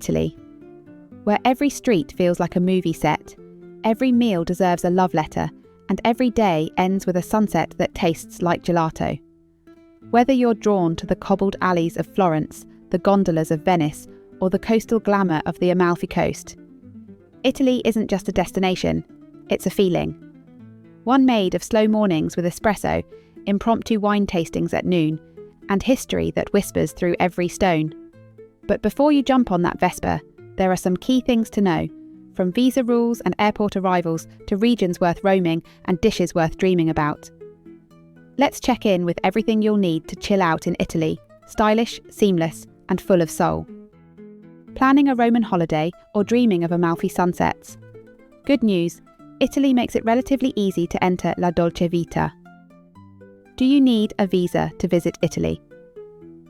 Italy. Where every street feels like a movie set, every meal deserves a love letter, and every day ends with a sunset that tastes like gelato. Whether you're drawn to the cobbled alleys of Florence, the gondolas of Venice, or the coastal glamour of the Amalfi coast, Italy isn't just a destination, it's a feeling. One made of slow mornings with espresso, impromptu wine tastings at noon, and history that whispers through every stone. But before you jump on that Vespa, there are some key things to know, from visa rules and airport arrivals to regions worth roaming and dishes worth dreaming about. Let's check in with everything you'll need to chill out in Italy, stylish, seamless, and full of soul. Planning a Roman holiday or dreaming of Amalfi sunsets? Good news, Italy makes it relatively easy to enter La Dolce Vita. Do you need a visa to visit Italy?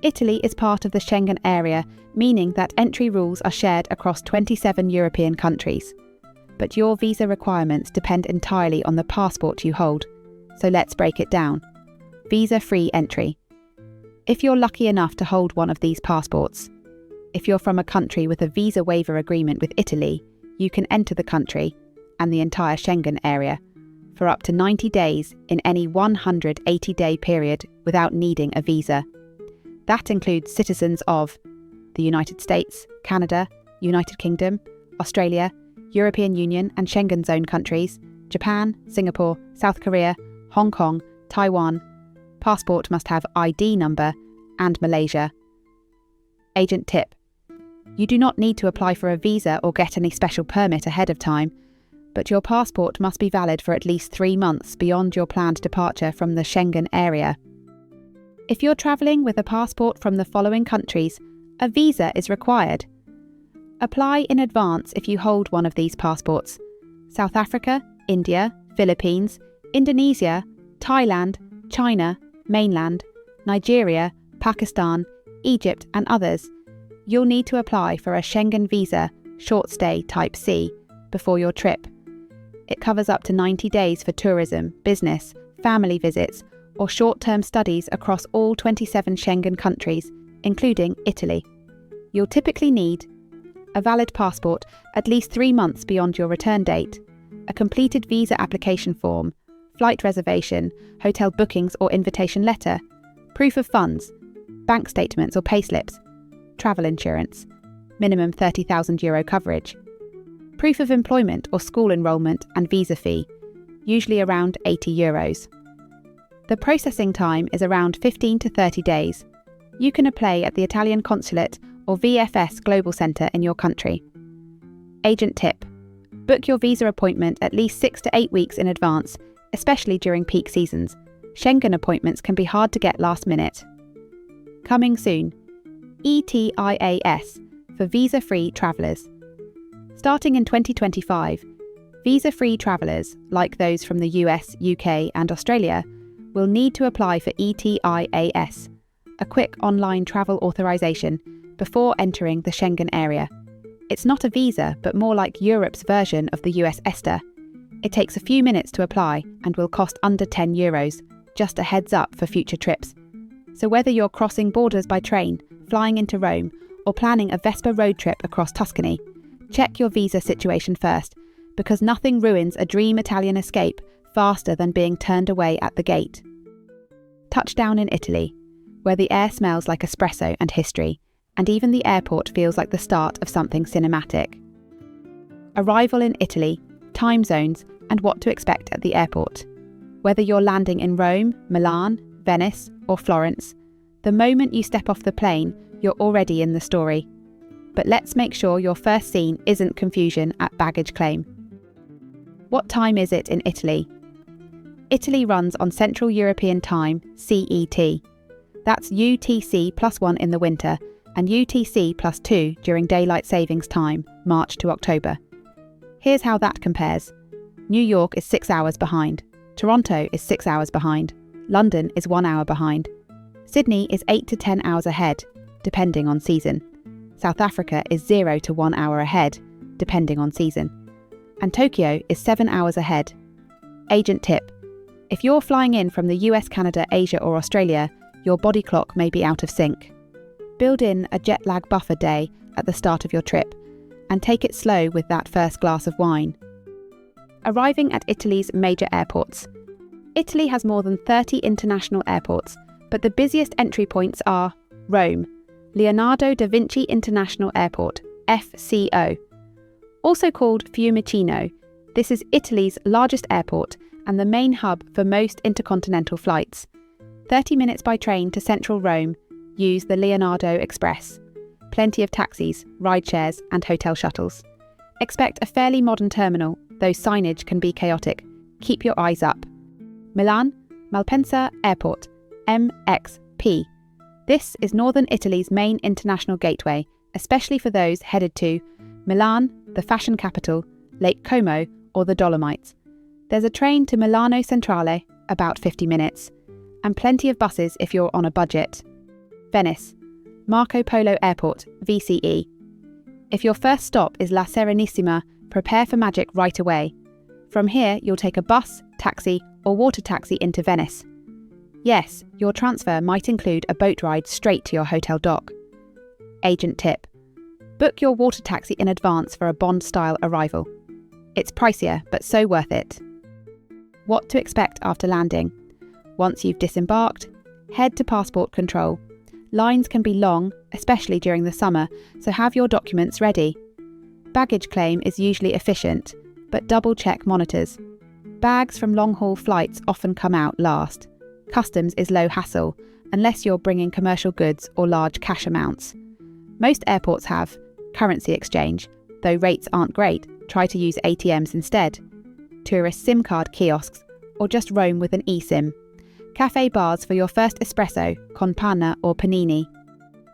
Italy is part of the Schengen area, meaning that entry rules are shared across 27 European countries. But your visa requirements depend entirely on the passport you hold. So let's break it down. Visa-free entry. If you're lucky enough to hold one of these passports, if you're from a country with a visa waiver agreement with Italy, you can enter the country and the entire Schengen area for up to 90 days in any 180-day period without needing a visa. That includes citizens of the United States, Canada, United Kingdom, Australia, European Union and Schengen zone countries, Japan, Singapore, South Korea, Hong Kong, Taiwan. Passport must have ID number, and Malaysia. Agent tip. You do not need to apply for a visa or get any special permit ahead of time, but your passport must be valid for at least 3 months beyond your planned departure from the Schengen area. If you're travelling with a passport from the following countries, a visa is required. Apply in advance if you hold one of these passports: South Africa, India, Philippines, Indonesia, Thailand, China, mainland, Nigeria, Pakistan, Egypt and others. You'll need to apply for a Schengen visa, short stay type C, before your trip. It covers up to 90 days for tourism, business, family visits, or short-term studies across all 27 Schengen countries, including Italy. You'll typically need a valid passport at least 3 months beyond your return date, a completed visa application form, flight reservation, hotel bookings or invitation letter, proof of funds, bank statements or payslips, travel insurance, minimum €30,000 coverage, proof of employment or school enrolment and visa fee, usually around €80. The processing time is around 15 to 30 days. You can apply at the Italian Consulate or VFS Global Centre in your country. Agent tip. Book your visa appointment at least 6 to 8 weeks in advance, especially during peak seasons. Schengen appointments can be hard to get last minute. Coming soon. ETIAS for visa-free travellers. Starting in 2025, visa-free travellers, like those from the US, UK and Australia, will need to apply for ETIAS, a quick online travel authorisation, before entering the Schengen area. It's not a visa, but more like Europe's version of the US ESTA. It takes a few minutes to apply and will cost under €10, just a heads up for future trips. So whether you're crossing borders by train, flying into Rome, or planning a Vespa road trip across Tuscany, check your visa situation first, because nothing ruins a dream Italian escape faster than being turned away at the gate. Touchdown in Italy, where the air smells like espresso and history, and even the airport feels like the start of something cinematic. Arrival in Italy, time zones, and what to expect at the airport. Whether you're landing in Rome, Milan, Venice, or Florence, the moment you step off the plane, you're already in the story. But let's make sure your first scene isn't confusion at baggage claim. What time is it in Italy? Italy runs on Central European Time, CET. That's UTC +1 in the winter and UTC +2 during daylight savings time, March to October. Here's how that compares. New York is 6 hours behind. Toronto is 6 hours behind. London is 1 hour behind. Sydney is 8 to 10 hours ahead, depending on season. South Africa is 0 to 1 hour ahead, depending on season. And Tokyo is 7 hours ahead. Agent tip. If you're flying in from the US, Canada, Asia or Australia, your body clock may be out of sync. Build in a jet lag buffer day at the start of your trip and take it slow with that first glass of wine. Arriving at Italy's major airports. Italy has more than 30 international airports, but the busiest entry points are Rome, Leonardo da Vinci International Airport, FCO. Also called Fiumicino, this is Italy's largest airport and the main hub for most intercontinental flights. 30 minutes by train to central Rome, use the Leonardo Express. Plenty of taxis, ride shares and hotel shuttles. Expect a fairly modern terminal, though signage can be chaotic. Keep your eyes up. Milan, Malpensa Airport, MXP. This is northern Italy's main international gateway, especially for those headed to Milan, the fashion capital, Lake Como or the Dolomites. There's a train to Milano Centrale, about 50 minutes, and plenty of buses if you're on a budget. Venice, Marco Polo Airport, VCE. If your first stop is La Serenissima, prepare for magic right away. From here, you'll take a bus, taxi, or water taxi into Venice. Yes, your transfer might include a boat ride straight to your hotel dock. Agent tip: book your water taxi in advance for a Bond-style arrival. It's pricier, but so worth it. What to expect after landing. Once you've disembarked, head to passport control. Lines can be long, especially during the summer, so have your documents ready. Baggage claim is usually efficient, but double-check monitors. Bags from long-haul flights often come out last. Customs is low hassle, unless you're bringing commercial goods or large cash amounts. Most airports have currency exchange, though rates aren't great, try to use ATMs instead. Tourist SIM card kiosks, or just roam with an eSIM. Cafe bars for your first espresso, con panna or panini.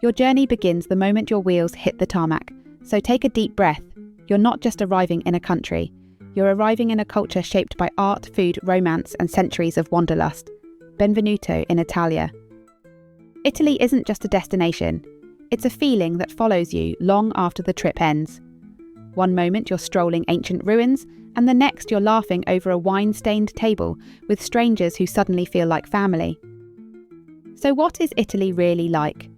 Your journey begins the moment your wheels hit the tarmac, so take a deep breath. You're not just arriving in a country, you're arriving in a culture shaped by art, food, romance and centuries of wanderlust. Benvenuto in Italia. Italy isn't just a destination, it's a feeling that follows you long after the trip ends. One moment you're strolling ancient ruins, and the next you're laughing over a wine-stained table with strangers who suddenly feel like family. So what is Italy really like?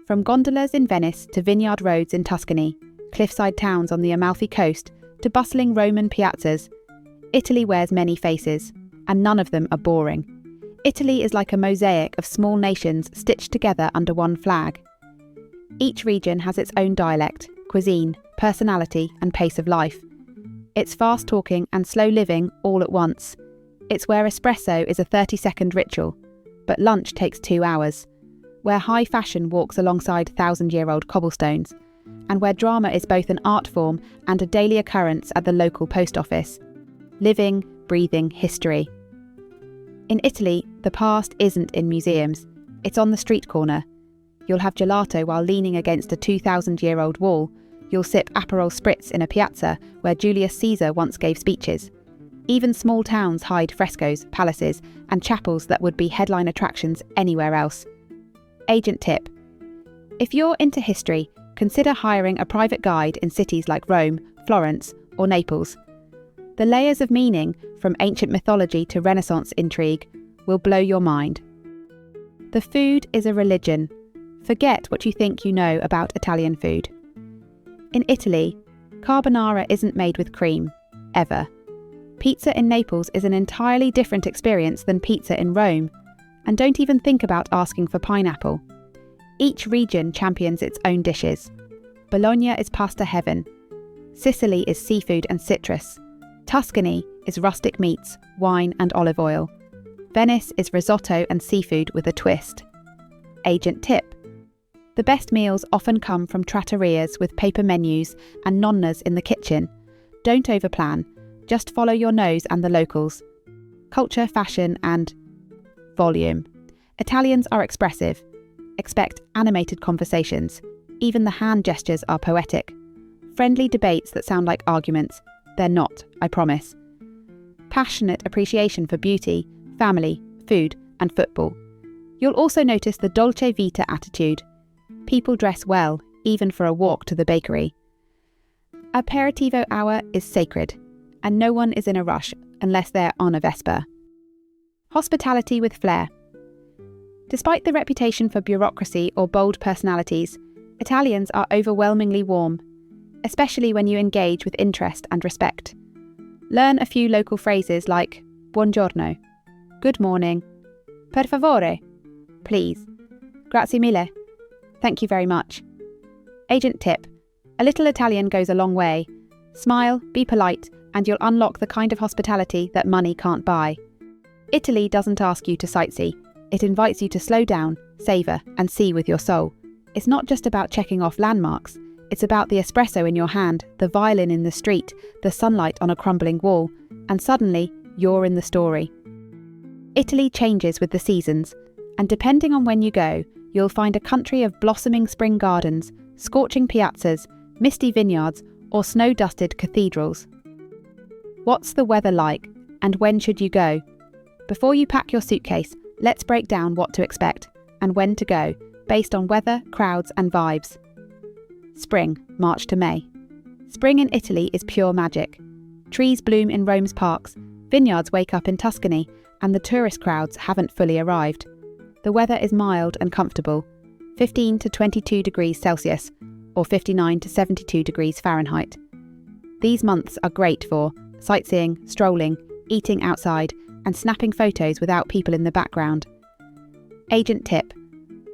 From gondolas in Venice to vineyard roads in Tuscany, cliffside towns on the Amalfi coast to bustling Roman piazzas, Italy wears many faces, and none of them are boring. Italy is like a mosaic of small nations stitched together under one flag. Each region has its own dialect, cuisine, personality and pace of life. It's fast talking and slow living all at once. It's where espresso is a 30-second ritual, but lunch takes 2 hours. Where high fashion walks alongside 1,000-year-old cobblestones, and where drama is both an art form and a daily occurrence at the local post office. Living, breathing history. In Italy, the past isn't in museums, it's on the street corner. You'll have gelato while leaning against a 2,000-year-old wall. You'll sip Aperol Spritz in a piazza where Julius Caesar once gave speeches. Even small towns hide frescoes, palaces, and chapels that would be headline attractions anywhere else. Agent tip: if you're into history, consider hiring a private guide in cities like Rome, Florence, or Naples. The layers of meaning, from ancient mythology to Renaissance intrigue, will blow your mind. The food is a religion. Forget what you think you know about Italian food. In Italy, carbonara isn't made with cream, ever. Pizza in Naples is an entirely different experience than pizza in Rome, and don't even think about asking for pineapple. Each region champions its own dishes. Bologna is pasta heaven. Sicily is seafood and citrus. Tuscany is rustic meats, wine and olive oil. Venice is risotto and seafood with a twist. Agent tip: the best meals often come from trattorias with paper menus and nonnas in the kitchen. Don't overplan, just follow your nose and the locals. Culture, fashion and volume. Italians are expressive. Expect animated conversations. Even the hand gestures are poetic. Friendly debates that sound like arguments. They're not, I promise. Passionate appreciation for beauty, family, food and football. You'll also notice the dolce vita attitude. People dress well, even for a walk to the bakery. Aperitivo hour is sacred, and no one is in a rush unless they're on a Vespa. Hospitality with flair. Despite the reputation for bureaucracy or bold personalities, Italians are overwhelmingly warm, especially when you engage with interest and respect. Learn a few local phrases like buongiorno, good morning, per favore, please, grazie mille, thank you very much. Agent tip: a little Italian goes a long way. Smile, be polite, and you'll unlock the kind of hospitality that money can't buy. Italy doesn't ask you to sightsee. It invites you to slow down, savour, and see with your soul. It's not just about checking off landmarks. It's about the espresso in your hand, the violin in the street, the sunlight on a crumbling wall, and suddenly, you're in the story. Italy changes with the seasons, and depending on when you go, you'll find a country of blossoming spring gardens, scorching piazzas, misty vineyards, or snow-dusted cathedrals. What's the weather like, and when should you go? Before you pack your suitcase, let's break down what to expect and when to go, based on weather, crowds, and vibes. Spring, March to May. Spring in Italy is pure magic. Trees bloom in Rome's parks, vineyards wake up in Tuscany, and the tourist crowds haven't fully arrived. The weather is mild and comfortable, 15 to 22 degrees Celsius, or 59 to 72 degrees Fahrenheit. These months are great for sightseeing, strolling, eating outside, and snapping photos without people in the background. Agent tip: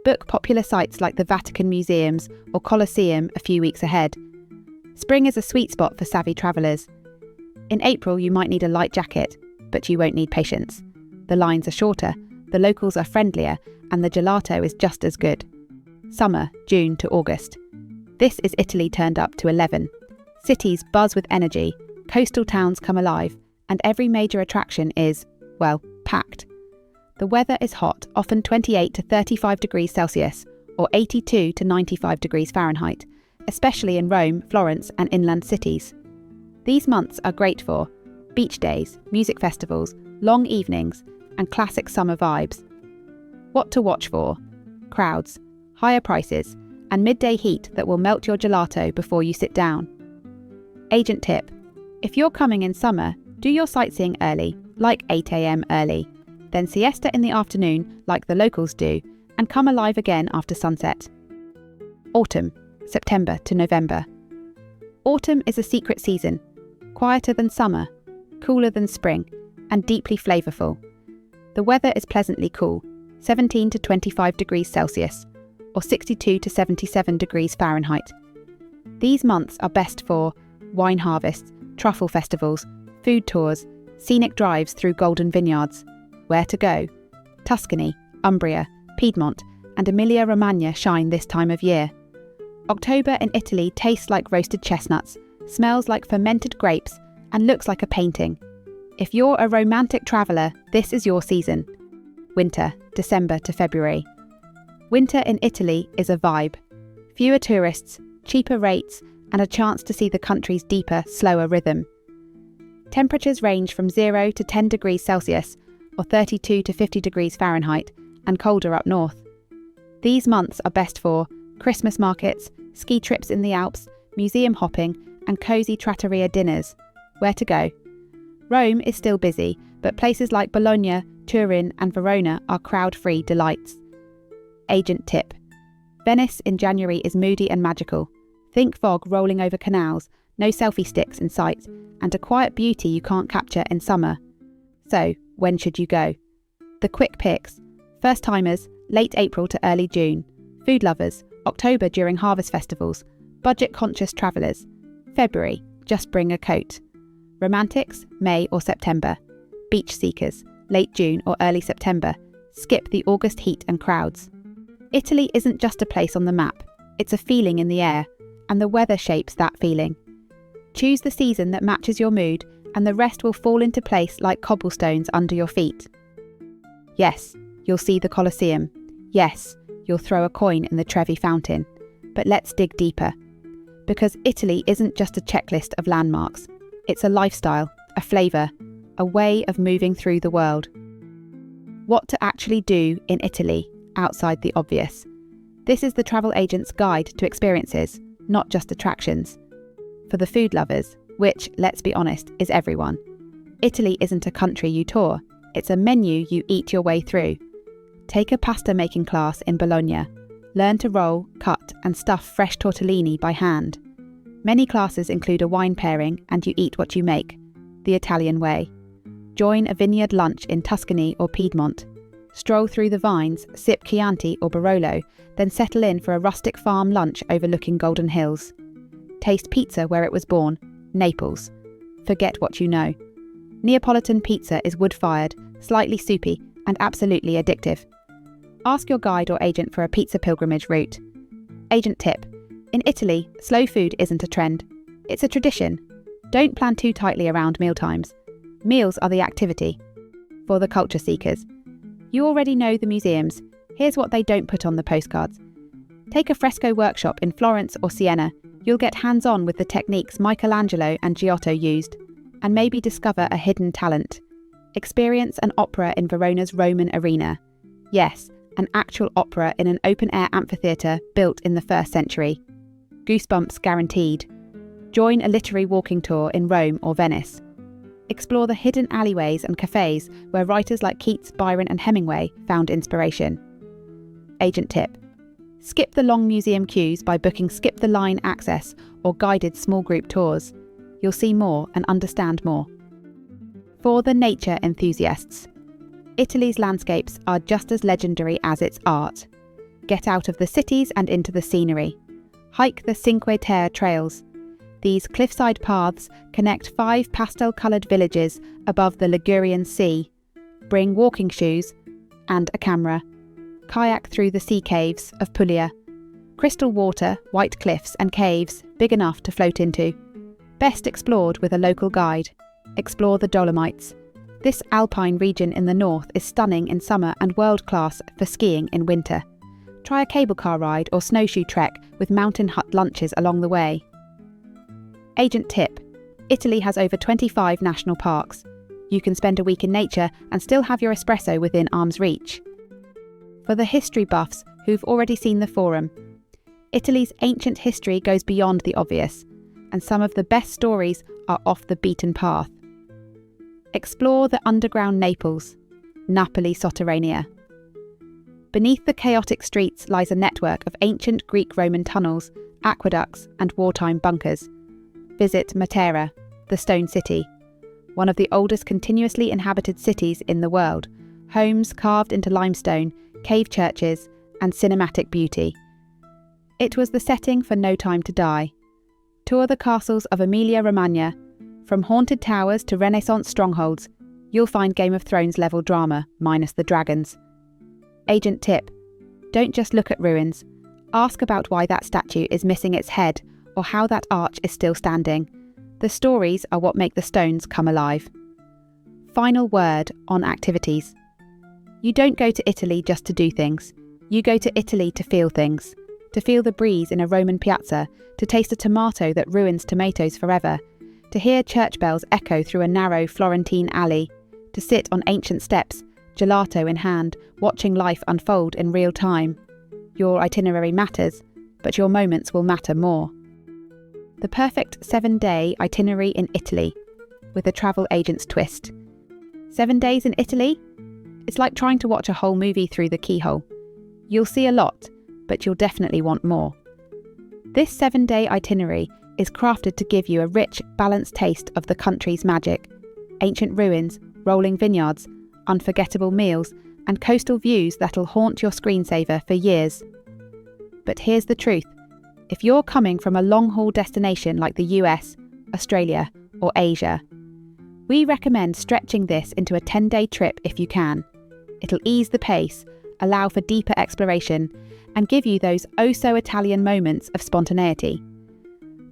book popular sites like the Vatican Museums or Colosseum a few weeks ahead. Spring is a sweet spot for savvy travellers. In April you might need a light jacket, but you won't need patience. The lines are shorter, the locals are friendlier, and the gelato is just as good. Summer, June to August. This is Italy turned up to 11. Cities buzz with energy, coastal towns come alive, and every major attraction is, well, packed. The weather is hot, often 28 to 35 degrees Celsius, or 82 to 95 degrees Fahrenheit, especially in Rome, Florence, and inland cities. These months are great for beach days, music festivals, long evenings, and classic summer vibes. What to watch for? Crowds, higher prices, and midday heat that will melt your gelato before you sit down. Agent tip: if you're coming in summer, do your sightseeing early, like 8 a.m. early, then siesta in the afternoon, like the locals do, and come alive again after sunset. Autumn, September to November. Autumn is a secret season, quieter than summer, cooler than spring, and deeply flavourful. The weather is pleasantly cool, 17 to 25 degrees Celsius, or 62 to 77 degrees Fahrenheit. These months are best for wine harvests, truffle festivals, food tours, scenic drives through golden vineyards. Where to go? Tuscany, Umbria, Piedmont, and Emilia-Romagna shine this time of year. October in Italy tastes like roasted chestnuts, smells like fermented grapes, and looks like a painting. If you're a romantic traveller, this is your season. Winter, December to February. Winter in Italy is a vibe. Fewer tourists, cheaper rates, and a chance to see the country's deeper, slower rhythm. Temperatures range from 0 to 10 degrees Celsius, or 32 to 50 degrees Fahrenheit, and colder up north. These months are best for Christmas markets, ski trips in the Alps, museum hopping, and cosy trattoria dinners. Where to go? Rome is still busy, but places like Bologna, Turin, and Verona are crowd-free delights. Agent tip: Venice in January is moody and magical. Think fog rolling over canals, no selfie sticks in sight, and a quiet beauty you can't capture in summer. So, when should you go? The quick picks: first-timers, late April to early June; food lovers, October during harvest festivals; budget-conscious travellers, February, just bring a coat; romantics, May or September; beach seekers, late June or early September, skip the August heat and crowds. Italy isn't just a place on the map, it's a feeling in the air, and the weather shapes that feeling. Choose the season that matches your mood, and the rest will fall into place like cobblestones under your feet. Yes, you'll see the Colosseum. Yes, you'll throw a coin in the Trevi fountain. But let's dig deeper. Because Italy isn't just a checklist of landmarks. It's a lifestyle, a flavour, a way of moving through the world. What to actually do in Italy, outside the obvious. This is the travel agent's guide to experiences, not just attractions. For the food lovers, which, let's be honest, is everyone. Italy isn't a country you tour, it's a menu you eat your way through. Take a pasta making class in Bologna, Learn to roll, cut, and stuff fresh tortellini by hand. Many classes include a wine pairing, and you eat what you make, the Italian way. Join a vineyard lunch in Tuscany or Piedmont. Stroll through the vines, sip Chianti or Barolo, then settle in for a rustic farm lunch overlooking Golden Hills. Taste pizza where it was born, Naples. Forget what you know. Neapolitan pizza is wood-fired, slightly soupy, and absolutely addictive. Ask your guide or agent for a pizza pilgrimage route. Agent tip: in Italy, slow food isn't a trend. It's a tradition. Don't plan too tightly around mealtimes. Meals are the activity. For the culture seekers. You already know the museums. Here's what they don't put on the postcards. Take a fresco workshop in Florence or Siena. You'll get hands-on with the techniques Michelangelo and Giotto used, and maybe discover a hidden talent. Experience an opera in Verona's Roman arena. Yes, an actual opera in an open-air amphitheatre built in the 1st century. Goosebumps guaranteed. Join a literary walking tour in Rome or Venice. Explore the hidden alleyways and cafes where writers like Keats, Byron and Hemingway found inspiration. Agent tip: skip the long museum queues by booking skip-the-line access or guided small group tours. You'll see more and understand more. For the nature enthusiasts. Italy's landscapes are just as legendary as its art. Get out of the cities and into the scenery. Hike the Cinque Terre trails. These cliffside paths connect 5 pastel-coloured villages above the Ligurian Sea. Bring walking shoes and a camera. Kayak through the sea caves of Puglia. Crystal water, white cliffs and caves big enough to float into. Best explored with a local guide. Explore the Dolomites. This alpine region in the north is stunning in summer and world-class for skiing in winter. Try a cable car ride or snowshoe trek with mountain hut lunches along the way. Agent tip: Italy has over 25 national parks. You can spend a week in nature and still have your espresso within arm's reach. For the history buffs who've already seen the Forum, Italy's ancient history goes beyond the obvious, and some of the best stories are off the beaten path. Explore the underground Naples, Napoli Sotterranea. Beneath the chaotic streets lies a network of ancient Greek-Roman tunnels, aqueducts and wartime bunkers. Visit Matera, the Stone City, one of the oldest continuously inhabited cities in the world, homes carved into limestone, cave churches and cinematic beauty. It was the setting for No Time to Die. Tour the castles of Emilia-Romagna. From haunted towers to Renaissance strongholds, you'll find Game of Thrones level drama, minus the dragons. Agent tip: don't just look at ruins. Ask about why that statue is missing its head or how that arch is still standing. The stories are what make the stones come alive. Final word on activities. You don't go to Italy just to do things. You go to Italy to feel things. To feel the breeze in a Roman piazza, to taste a tomato that ruins tomatoes forever, to hear church bells echo through a narrow Florentine alley, to sit on ancient steps, gelato in hand, watching life unfold in real time. Your itinerary matters, but your moments will matter more. The perfect 7-day itinerary in Italy, with a travel agent's twist. 7 days in Italy? It's like trying to watch a whole movie through the keyhole. You'll see a lot, but you'll definitely want more. This 7-day itinerary is crafted to give you a rich, balanced taste of the country's magic. Ancient ruins, rolling vineyards, unforgettable meals, and coastal views that'll haunt your screensaver for years. But here's the truth. If you're coming from a long-haul destination like the US, Australia, or Asia, we recommend stretching this into a 10-day trip if you can. It'll ease the pace, allow for deeper exploration, and give you those oh-so-Italian moments of spontaneity.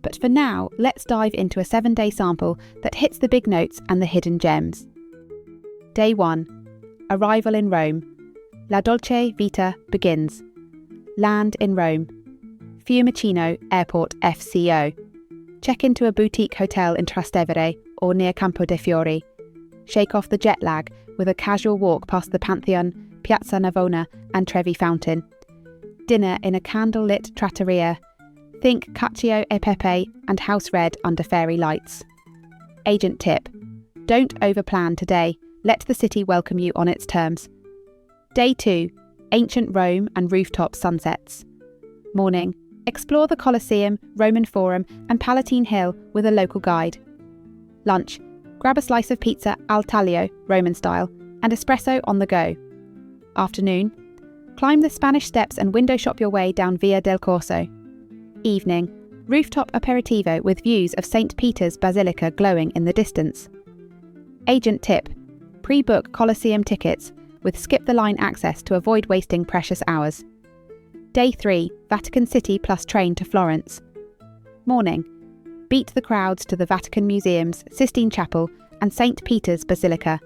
But for now, let's dive into a 7-day sample that hits the big notes and the hidden gems. Day 1. Arrival in Rome. La Dolce Vita begins. Land in Rome. Fiumicino Airport FCO. Check into a boutique hotel in Trastevere or near Campo dei Fiori. Shake off the jet lag with a casual walk past the Pantheon, Piazza Navona and Trevi Fountain. Dinner in a candle-lit trattoria. Think cacio e pepe and house red under fairy lights. Agent tip: don't overplan today. Let the city welcome you on its terms. Day 2. Ancient Rome and rooftop sunsets. Morning. Explore the Colosseum, Roman Forum and Palatine Hill with a local guide. Lunch. Grab a slice of pizza al taglio, Roman style, and espresso on the go. Afternoon. Climb the Spanish steps and window shop your way down Via del Corso. Evening. Rooftop aperitivo with views of St. Peter's Basilica glowing in the distance. Agent tip. Pre-book Colosseum tickets with skip-the-line access to avoid wasting precious hours. Day 3, Vatican City plus train to Florence. Morning. Beat the crowds to the Vatican Museums, Sistine Chapel and St. Peter's Basilica.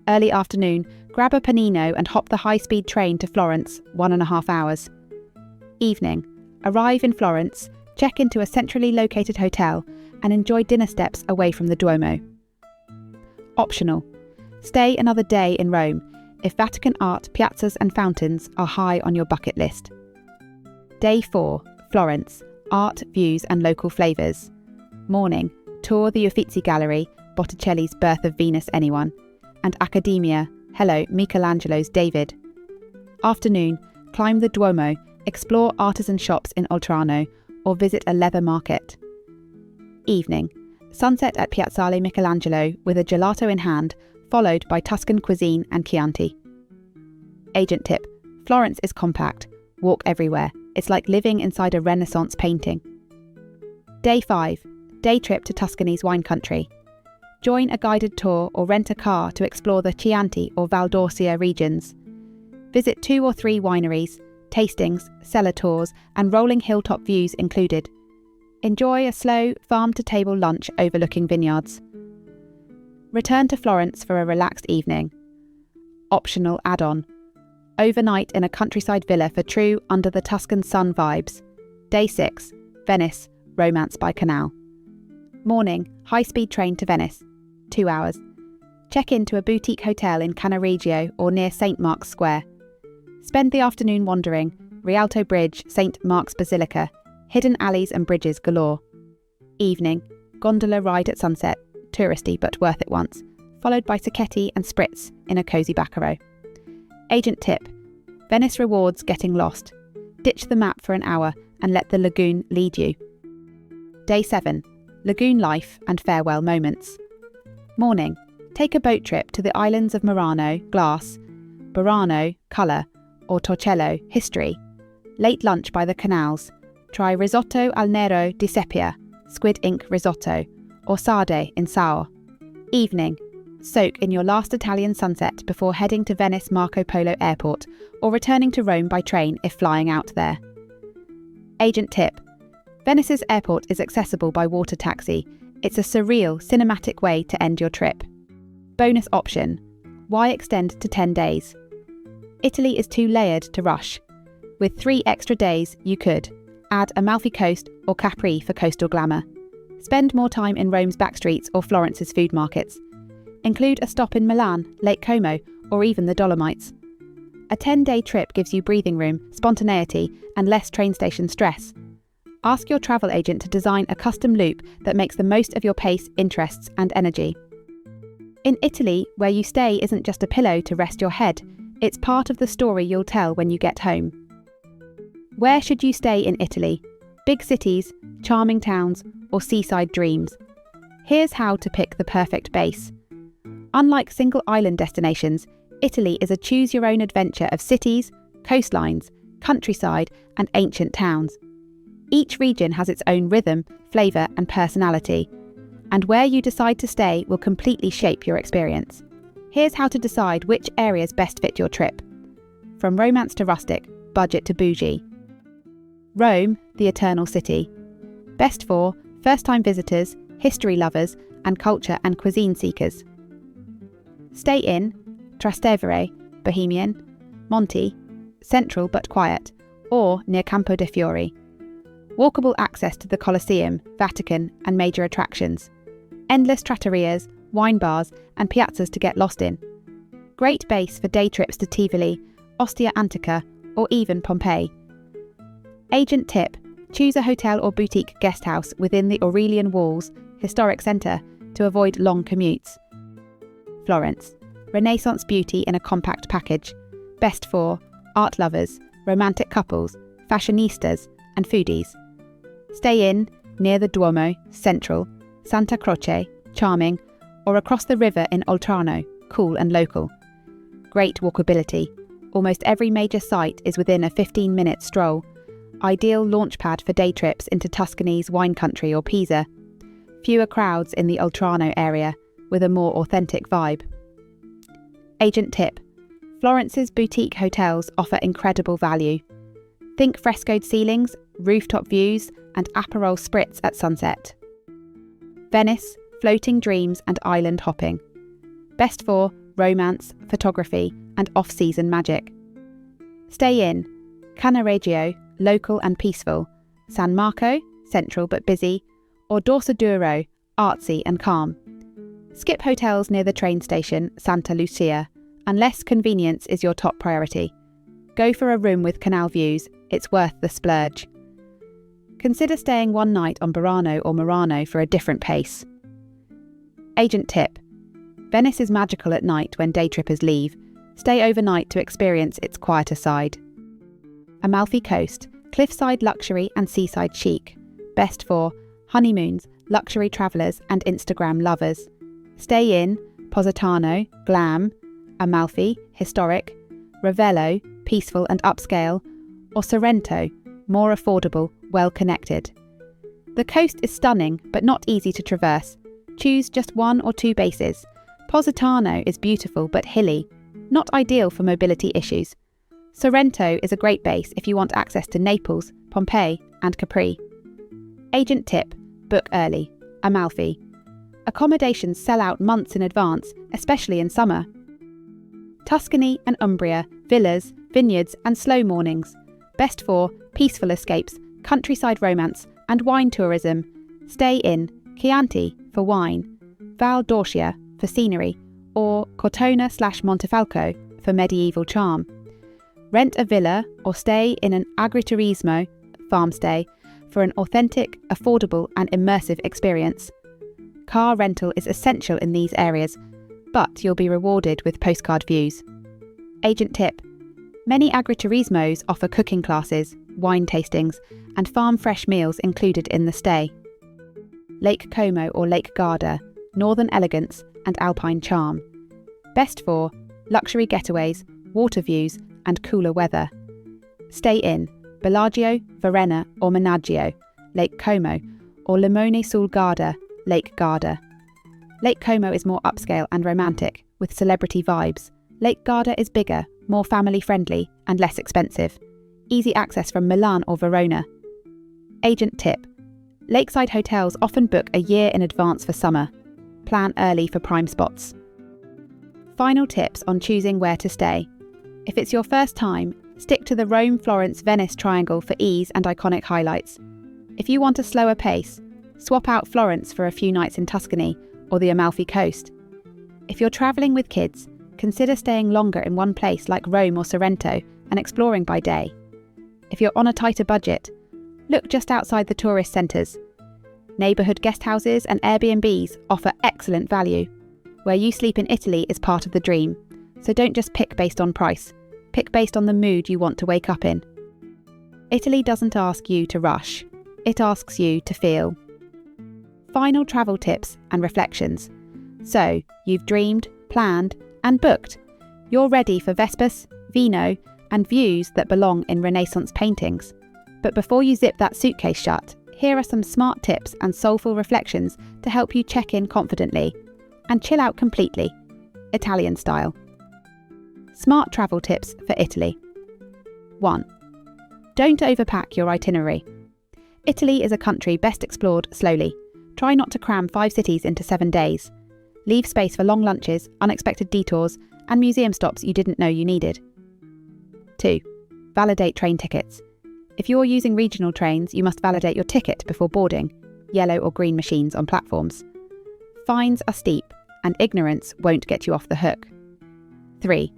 Early afternoon, grab a panino and hop the high-speed train to Florence, 1.5 hours. Evening. Arrive in Florence, check into a centrally located hotel and enjoy dinner steps away from the Duomo. Optional. Stay another day in Rome if Vatican art, piazzas and fountains are high on your bucket list. Day 4, Florence, art, views and local flavours. Morning, tour the Uffizi Gallery, Botticelli's Birth of Venus Anyone, and Accademia, hello, Michelangelo's David. Afternoon, climb the Duomo, explore artisan shops in Oltrarno, or visit a leather market. Evening, sunset at Piazzale Michelangelo with a gelato in hand, followed by Tuscan cuisine and Chianti. Agent tip, Florence is compact, walk everywhere. It's like living inside a Renaissance painting. Day 5, day trip to Tuscany's wine country. Join a guided tour or rent a car to explore the Chianti or Val d'Orcia regions. Visit 2 or 3 wineries, tastings, cellar tours and rolling hilltop views included. Enjoy a slow, farm-to-table lunch overlooking vineyards. Return to Florence for a relaxed evening. Optional add-on. Overnight in a countryside villa for true under the Tuscan sun vibes. Day 6, Venice, romance by canal. Morning, high-speed train to Venice, 2 hours. Check into a boutique hotel in Cannaregio or near St. Mark's Square. Spend the afternoon wandering, Rialto Bridge, St. Mark's Basilica, hidden alleys and bridges galore. Evening, gondola ride at sunset, touristy but worth it once, followed by sacchetti and spritz in a cosy baccarat. Agent tip, Venice rewards getting lost. Ditch the map for an hour and let the lagoon lead you. Day 7, lagoon life and farewell moments. Morning, take a boat trip to the islands of Murano, glass, Burano, colour, or Torcello, history. Late lunch by the canals. Try risotto al nero di seppia, squid ink risotto, or sarde in sour. Evening, soak in your last Italian sunset before heading to Venice Marco Polo Airport or returning to Rome by train if flying out there. Agent tip, Venice's airport is accessible by water taxi. It's a surreal, cinematic way to end your trip. Bonus option, why extend to 10 days? Italy is too layered to rush. With 3 extra days, you could add Amalfi Coast or Capri for coastal glamour. Spend more time in Rome's backstreets or Florence's food markets. Include a stop in Milan, Lake Como, or even the Dolomites. A 10-day trip gives you breathing room, spontaneity, and less train station stress. Ask your travel agent to design a custom loop that makes the most of your pace, interests, and energy. In Italy, where you stay isn't just a pillow to rest your head, it's part of the story you'll tell when you get home. Where should you stay in Italy? Big cities, charming towns, or seaside dreams? Here's how to pick the perfect base. Unlike single island destinations, Italy is a choose-your-own adventure of cities, coastlines, countryside, and ancient towns. Each region has its own rhythm, flavour, and personality, and where you decide to stay will completely shape your experience. Here's how to decide which areas best fit your trip. From romance to rustic, budget to bougie. Rome, the eternal city. Best for first-time visitors, history lovers, and culture and cuisine seekers. Stay in Trastevere, Bohemian, Monte, central but quiet, or near Campo de' Fiori. Walkable access to the Colosseum, Vatican, and major attractions. Endless trattorias, wine bars, and piazzas to get lost in. Great base for day trips to Tivoli, Ostia Antica, or even Pompeii. Agent tip, choose a hotel or boutique guest house within the Aurelian Walls, historic centre, to avoid long commutes. Florence, Renaissance beauty in a compact package. Best for art lovers, romantic couples, fashionistas, and foodies. Stay in, near the Duomo, Central, Santa Croce, charming, or across the river in Oltrarno, cool and local. Great walkability. Almost every major site is within a 15-minute stroll. Ideal launchpad for day trips into Tuscany's wine country or Pisa. Fewer crowds in the Oltrarno area, with a more authentic vibe. Agent tip: Florence's boutique hotels offer incredible value. Think frescoed ceilings, rooftop views, and Aperol spritz at sunset. Venice, floating dreams and island hopping. Best for romance, photography, and off-season magic. Stay in, Cannaregio, local and peaceful, San Marco, central but busy, or Dorsoduro, artsy and calm. Skip hotels near the train station, Santa Lucia, unless convenience is your top priority. Go for a room with canal views, it's worth the splurge. Consider staying one night on Burano or Murano for a different pace. Agent tip: Venice is magical at night when day trippers leave. Stay overnight to experience its quieter side. Amalfi Coast, cliffside luxury and seaside chic. Best for honeymoons, luxury travellers and Instagram lovers. Stay in, Positano, glam, Amalfi, historic, Ravello, peaceful and upscale, or Sorrento, more affordable, well-connected. The coast is stunning but not easy to traverse. Choose just one or two bases. Positano is beautiful but hilly, not ideal for mobility issues. Sorrento is a great base if you want access to Naples, Pompeii and Capri. Agent tip: book early. Amalfi. Accommodations sell out months in advance, especially in summer. Tuscany and Umbria, villas, vineyards and slow mornings. Best for peaceful escapes, countryside romance and wine tourism. Stay in Chianti for wine, Val d'Orcia for scenery, or Cortona/Montefalco for medieval charm. Rent a villa or stay in an agriturismo, farm stay, for an authentic, affordable and immersive experience. Car rental is essential in these areas, but you'll be rewarded with postcard views. Agent tip: many agriturismos offer cooking classes, wine tastings, and farm fresh meals included in the stay. Lake Como or Lake Garda, northern elegance and alpine charm. Best for luxury getaways, water views, and cooler weather. Stay in Bellagio, Varenna or Menaggio, Lake Como, or Limone sul Garda, Lake Garda. Lake Como is more upscale and romantic, with celebrity vibes. Lake Garda is bigger, more family-friendly, and less expensive. Easy access from Milan or Verona. Agent tip: lakeside hotels often book a year in advance for summer. Plan early for prime spots. Final tips on choosing where to stay. If it's your first time, stick to the Rome, Florence, Venice triangle for ease and iconic highlights. If you want a slower pace, swap out Florence for a few nights in Tuscany or the Amalfi Coast. If you're travelling with kids, consider staying longer in one place like Rome or Sorrento and exploring by day. If you're on a tighter budget, look just outside the tourist centres. Neighbourhood guest houses and Airbnbs offer excellent value. Where you sleep in Italy is part of the dream, so don't just pick based on price. Pick based on the mood you want to wake up in. Italy doesn't ask you to rush, it asks you to feel. Final travel tips and reflections. So, you've dreamed, planned, and booked. You're ready for Vespas, vino, and views that belong in Renaissance paintings. But before you zip that suitcase shut, here are some smart tips and soulful reflections to help you check in confidently and chill out completely, Italian style. Smart travel tips for Italy. 1. Don't overpack your itinerary. Italy is a country best explored slowly. Try not to cram 5 cities into 7 days. Leave space for long lunches, unexpected detours, and museum stops you didn't know you needed. 2. Validate train tickets. If you're using regional trains, you must validate your ticket before boarding, yellow or green machines on platforms. Fines are steep, and ignorance won't get you off the hook. 3.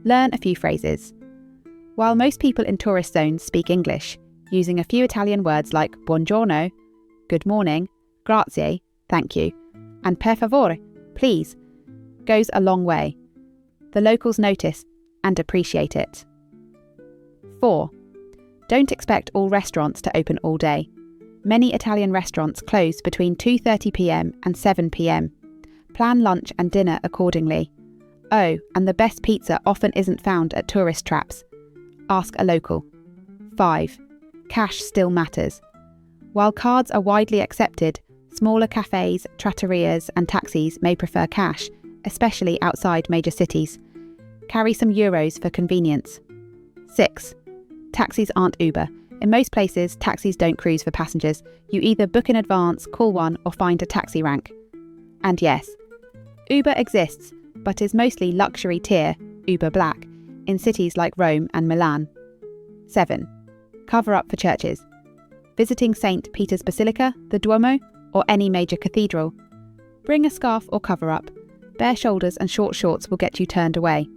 Learn a few phrases. While most people in tourist zones speak English, using a few Italian words like buongiorno, good morning, grazie, thank you, and per favore, please, goes a long way. The locals notice and appreciate it. 4. Don't expect all restaurants to open all day. Many Italian restaurants close between 2:30 p.m. and 7 p.m. Plan lunch and dinner accordingly. Oh, and the best pizza often isn't found at tourist traps. Ask a local. 5. Cash still matters. While cards are widely accepted, smaller cafes, trattorias and taxis may prefer cash, especially outside major cities. Carry some euros for convenience. 6. Taxis aren't Uber. In most places, taxis don't cruise for passengers. You either book in advance, call one, or find a taxi rank. And yes, Uber exists, but is mostly luxury tier, Uber Black, in cities like Rome and Milan. 7. Cover up for churches. Visiting St. Peter's Basilica, the Duomo, or any major cathedral. Bring a scarf or cover up. Bare shoulders and short shorts will get you turned away.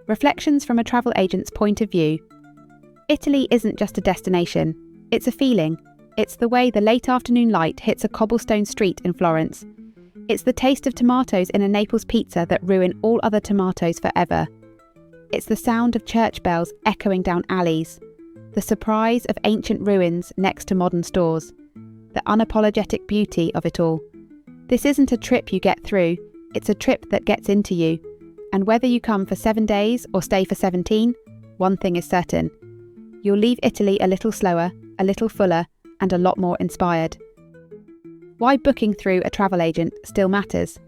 Reflections from a travel agent's point of view. Italy isn't just a destination, it's a feeling. It's the way the late afternoon light hits a cobblestone street in Florence. It's the taste of tomatoes in a Naples pizza that ruin all other tomatoes forever. It's the sound of church bells echoing down alleys, the surprise of ancient ruins next to modern stores, the unapologetic beauty of it all. This isn't a trip you get through, it's a trip that gets into you. And whether you come for 7 days or stay for 17, one thing is certain. You'll leave Italy a little slower, a little fuller, and a lot more inspired. Why booking through a travel agent still matters.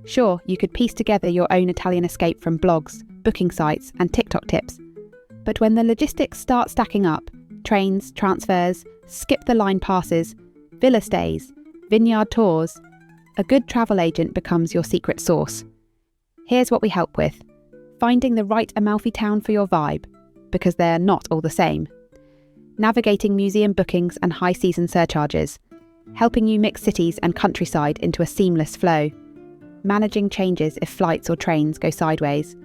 Sure, you could piece together your own Italian escape from blogs, booking sites, and TikTok tips. But when the logistics start stacking up, trains, transfers, skip-the-line passes, villa stays, vineyard tours, a good travel agent becomes your secret sauce. Here's what we help with. Finding the right Amalfi town for your vibe, because they're not all the same. Navigating museum bookings and high season surcharges. Helping you mix cities and countryside into a seamless flow. Managing changes if flights or trains go sideways.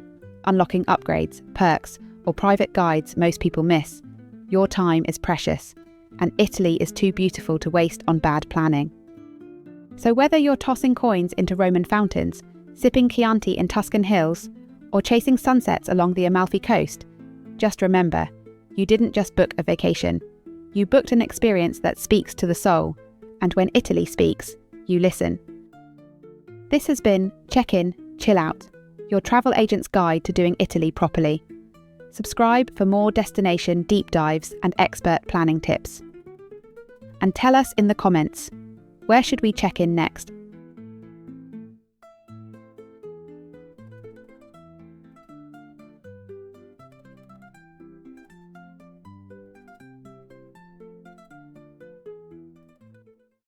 Unlocking upgrades, perks, or private guides most people miss. Your time is precious, and Italy is too beautiful to waste on bad planning. So whether you're tossing coins into Roman fountains, sipping Chianti in Tuscan hills, or chasing sunsets along the Amalfi coast, just remember, you didn't just book a vacation. You booked an experience that speaks to the soul, and when Italy speaks, you listen. This has been Check In, Chill Out, your travel agent's guide to doing Italy properly. Subscribe for more destination deep dives and expert planning tips. And tell us in the comments, where should we check in next?